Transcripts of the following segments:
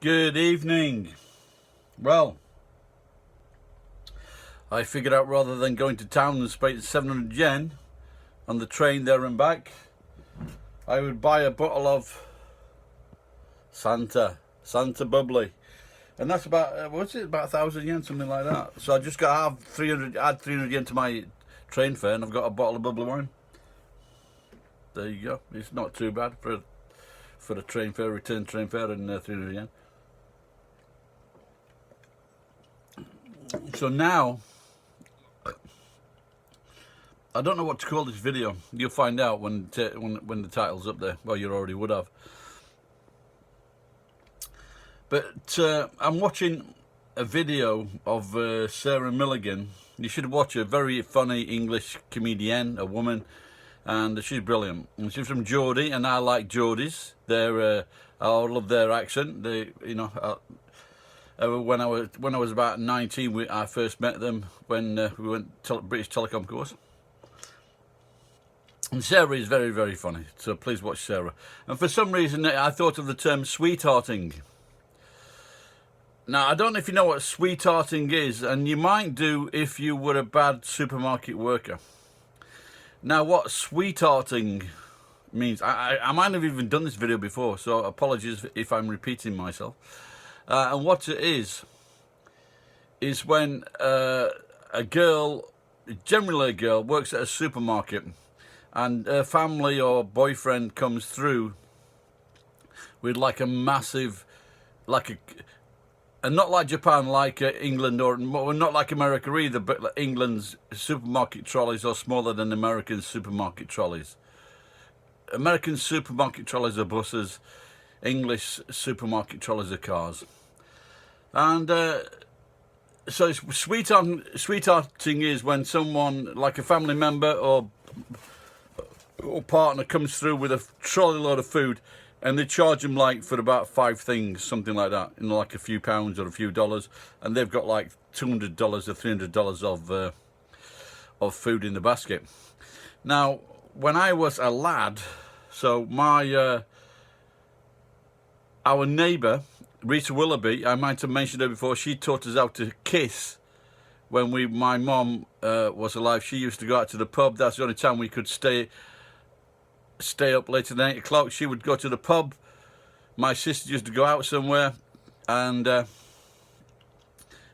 Good evening. Well, I figured out rather than going to town and spend 700 yen on the train there and back, I would buy a bottle of Santa Bubbly. And that's about, what's it, about 1,000 yen, something like that. So I just got to have add 300 yen to my train fare, and I've got a bottle of bubbly wine. There you go. It's not too bad for a train fare, return train fare, and 300 yen. So now, I don't know what to call this video. You'll find out when the title's up there. Well, you already would have. But I'm watching a video of Sarah Milligan. You should watch her. Very funny English comedian, a woman, and she's brilliant. And she's from Geordie, and I like Geordies. I love their accent. They, you know. When I was about 19, I first met them when we went to British Telecom course. And Sarah is very, very funny, so please watch Sarah. And for some reason, I thought of the term sweethearting. Now, I don't know if you know what sweethearting is, and you might do if you were a bad supermarket worker. Now, what sweethearting means, I might have even done this video before, so apologies if I'm repeating myself. And what it is when a girl, generally a girl, works at a supermarket, and her family or boyfriend comes through with like a massive, and not like Japan, like England, or not like America either, but like England's supermarket trolleys are smaller than American supermarket trolleys. American supermarket trolleys are buses, English supermarket trolleys are cars. And so sweethearting is when someone, like a family member or partner, comes through with a trolley load of food, and they charge them like for about 5 things, something like that, you know, like a few pounds or a few dollars, and they've got like $200 or $300 of food in the basket. Now, when I was a lad, so our neighbour, Rita Willoughby, I might have mentioned her before, she taught us how to kiss when my mum was alive. She used to go out to the pub. That's the only time we could stay up later than 8 o'clock. She would go to the pub. My sister used to go out somewhere, and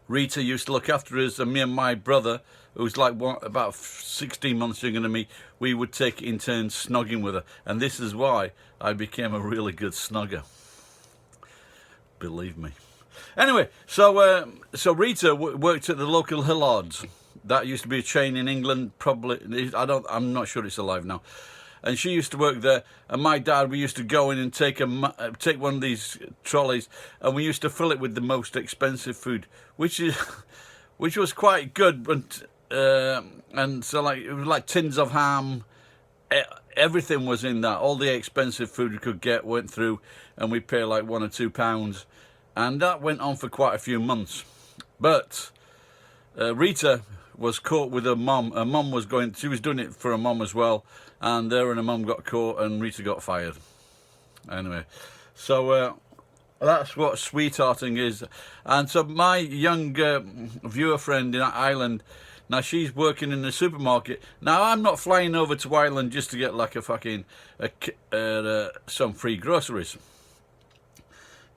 Rita used to look after us, and me and my brother, who was like about 16 months younger than me, we would take it in turns snogging with her. And this is why I became a really good snugger. Believe me. Anyway, so Rita worked at the local Hillards. That used to be a chain in England. Probably, I'm not sure it's alive now. And she used to work there. And my dad, we used to go in and take one of these trolleys, and we used to fill it with the most expensive food, which was quite good. But and so like it was like tins of ham. Everything was in that. All the expensive food we could get went through, and we pay like £1 or £2. And that went on for quite a few months. But Rita was caught with her mum. Her mum she was doing it for her mum as well. And her and her mum got caught, and Rita got fired. Anyway, so that's what sweethearting is. And so my young viewer friend in Ireland, now she's working in the supermarket. Now I'm not flying over to Ireland just to get like some free groceries.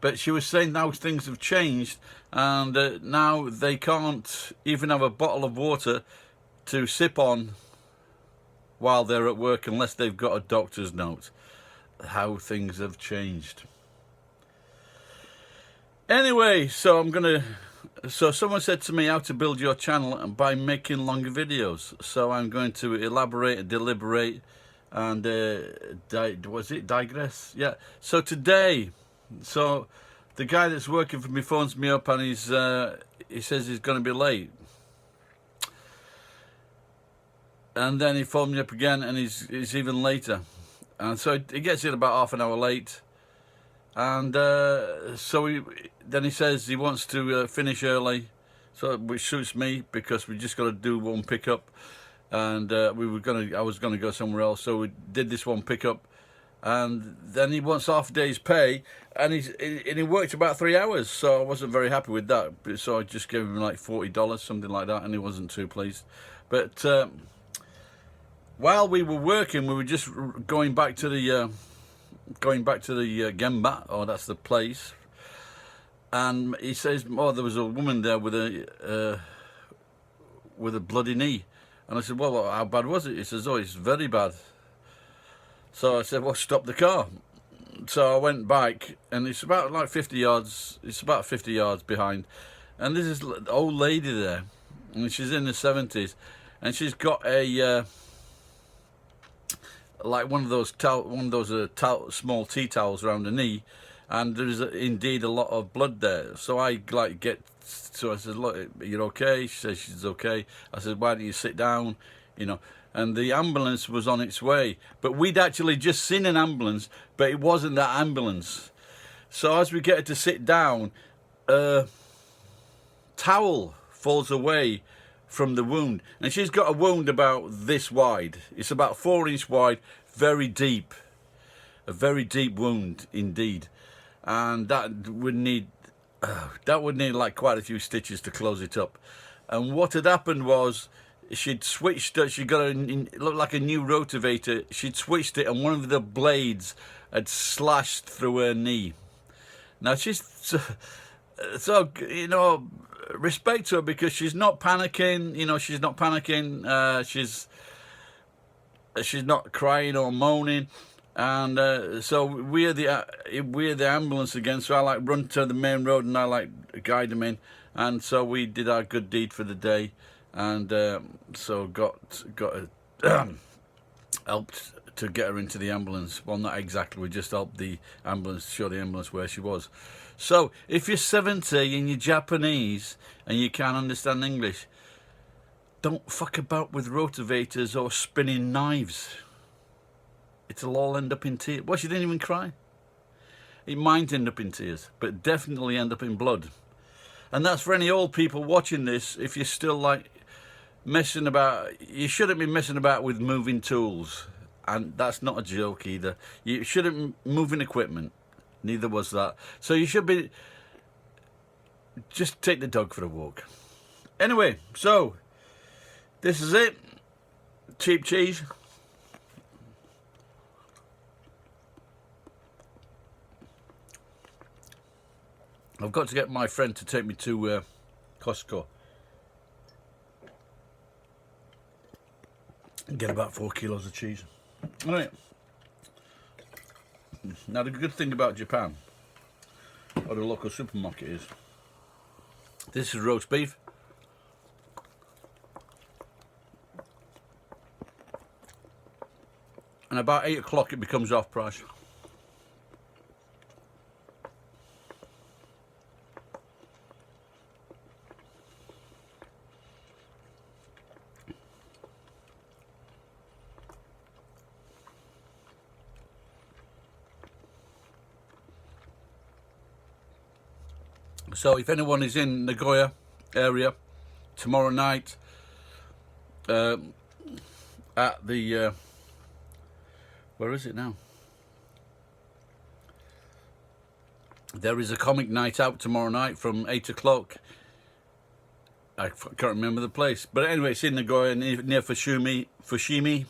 But she was saying now things have changed, and now they can't even have a bottle of water to sip on while they're at work unless they've got a doctor's note. How things have changed. Anyway, so someone said to me how to build your channel by making longer videos. So I'm going to elaborate and deliberate and digress? Yeah. So today, the guy that's working for me phones me up, and he says he's going to be late. And then he phoned me up again, and he's even later. And so he gets in about half an hour late. And then he says he wants to finish early, which suits me because we just got to do one pickup, and I was gonna go somewhere else. So we did this one pickup, and then he wants half a day's pay, and he worked about 3 hours, so I wasn't very happy with that. So I just gave him like $40, something like that, and he wasn't too pleased. But while we were working, we were just going back to the Gemba, or that's the place, and he says, "Oh, there was a woman there with a bloody knee," and I said, "Well, how bad was it?" He says, "Oh, it's very bad." So I said, "Well, stop the car." So I went back, and it's about like 50 yards. It's about 50 yards behind, and there's this old lady there, and she's in the 70s, and she's got a like one of those small tea towels around her knee, and there's indeed a lot of blood there. So I so I said, "Look, you're okay?" She says she's okay. I said, "Why don't you sit down?" You know. And the ambulance was on its way, but we'd actually just seen an ambulance, but it wasn't that ambulance. So as we get her to sit down, a towel falls away from the wound, and she's got a wound about this wide. It's about 4 inch wide, very deep, a very deep wound indeed, and that would need like quite a few stitches to close it up. And what had happened was, she'd switched it. She got it looked like a new rotavator. She'd switched it, and one of the blades had slashed through her knee. Now she's so you know, respect to her, because she's not panicking. You know, she's not panicking. She's not crying or moaning. And so we're the ambulance again. So I like run to the main road, and I like guide them in. And so we did our good deed for the day. And so got helped to get her into the ambulance. Well, not exactly. We just helped the ambulance, show the ambulance where she was. So if you're 70 and you're Japanese and you can't understand English, don't fuck about with rotavators or spinning knives. It'll all end up in tears. Well, she didn't even cry. It might end up in tears, but definitely end up in blood. And that's for any old people watching this. If you're still like messing about, you shouldn't be messing about with moving tools, and that's not a joke either. You shouldn't moving equipment, neither was that. So you should be just take the dog for a walk. Anyway, so this is it. Cheap cheese. I've got to get my friend to take me to Costco and get about 4 kilos of cheese. All right. Now the good thing about Japan, or the local supermarket, is this is roast beef. And about 8 o'clock it becomes off price. So if anyone is in Nagoya area tomorrow night at the where is it now? There is a comic night out tomorrow night from 8 o'clock. I can't remember the place, but anyway, it's in Nagoya near Fushimi.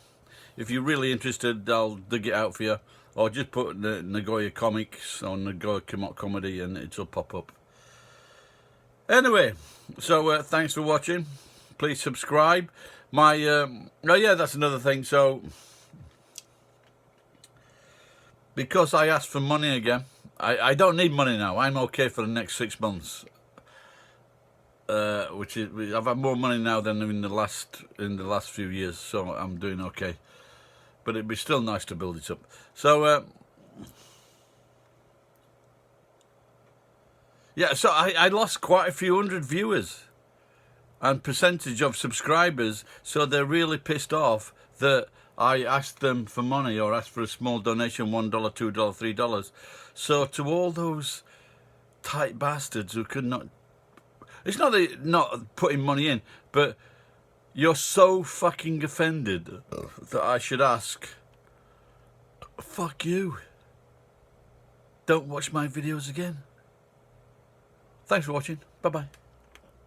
If you're really interested, I'll dig it out for you, or just put the Nagoya comics or Nagoya comedy and it'll pop up. Anyway, so thanks for watching. Please subscribe. Oh yeah, that's another thing. So because I asked for money again, I don't need money now. I'm okay for the next 6 months. Which is, I've had more money now than in the last few years, so I'm doing okay. But it'd be still nice to build it up. So yeah, so I lost quite a few hundred viewers and percentage of subscribers, so they're really pissed off that I asked them for money or asked for a small donation, $1, $2, $3. So to all those tight bastards who could not, it's not that not putting money in, but you're so fucking offended that I should ask Fuck you. Don't watch my videos again. Thanks for watching. Bye-bye.